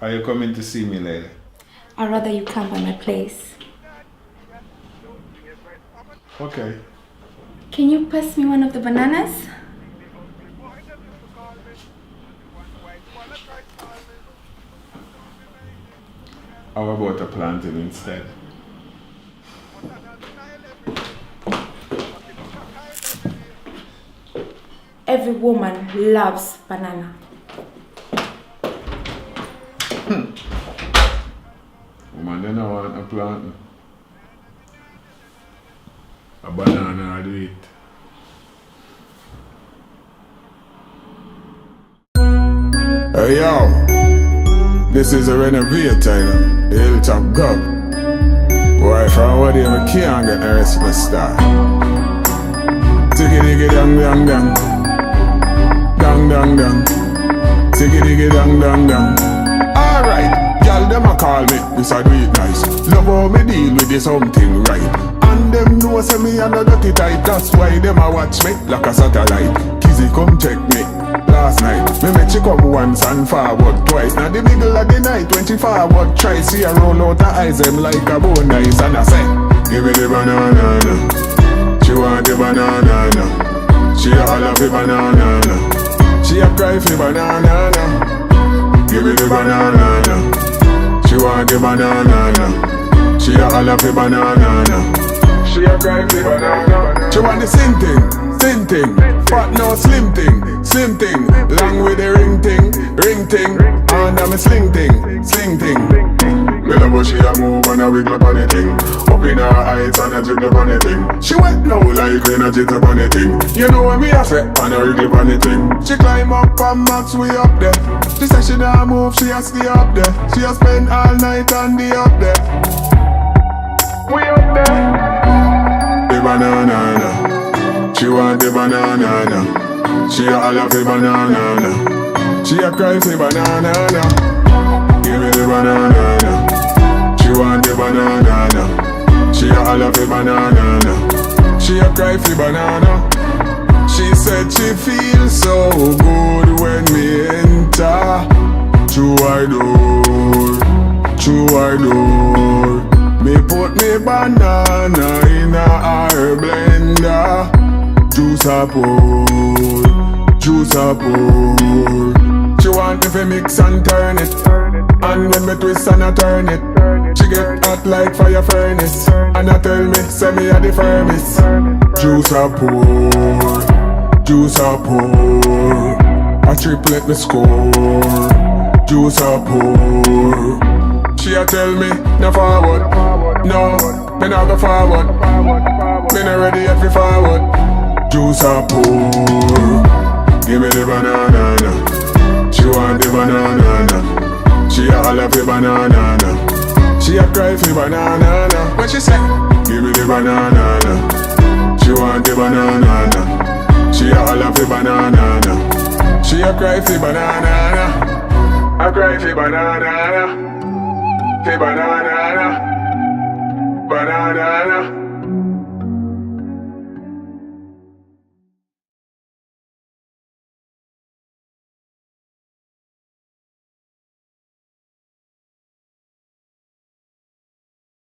Are you coming to see me later? I'd rather you come by my place. Okay. Can you pass me one of the bananas? How about a plantain instead? Every woman loves banana. Woman, they don't want a plantain. A banana, I do it. Hey yo, this is a renovator, the Hilltop Gov. Boy, from what I can't get the rest of my star. Tiggy diggy dang dang dang, dang dang dang. Tiggy diggy dang dang dang. Alright, y'all them a call me, this I do it nice. Love how me deal with this something right. And them know say me a no dirty type, that's why them a watch me like a satellite. Kizzy come check me. Last night, me make you come once and forward twice. Now the middle of the night, when she forward try, see her roll out her eyes, them like a bone dice. And I say, give me the banana, she want the banana, she a holla for banana, she a cry for banana. Give me the banana, she want the banana, she a holla for banana, she a cry for banana. She want the same thing, fat no slim thing, long with the ring thing, and I'm a sling thing. Me love how she a move and a wiggle up on the thing, up in her eyes and a jiggle on the thing. She wet now like when a jit up on the thing. You know what me a say, and a wiggle on the thing. She climb up and max way up there. She say she don't move, she a stay up there. She a spend all night on the up there. We up there. The banana, she want the banana, she a holla for banana, she a cry for banana. Give me the banana, she want the banana, she a holla for banana, she a cry for banana. She said she feels so good when me enter through her door. Me put me banana in her blender. Juice a pour. She want me to mix and turn it, and when me twist and I turn it, she get hot like fire furnace, and I tell me, say me a the firmest. Juice a pour, a triplet me score. Juice a pour. She a tell me, no forward, no, me not go forward, me not ready yet for forward. Juice a pour, give me the banana, she want the banana, she a holla for banana, she a cry for banana. What she say? Give me the banana, she want the banana, she a holla for banana, she a cry for banana, I cry for banana, for banana, banana.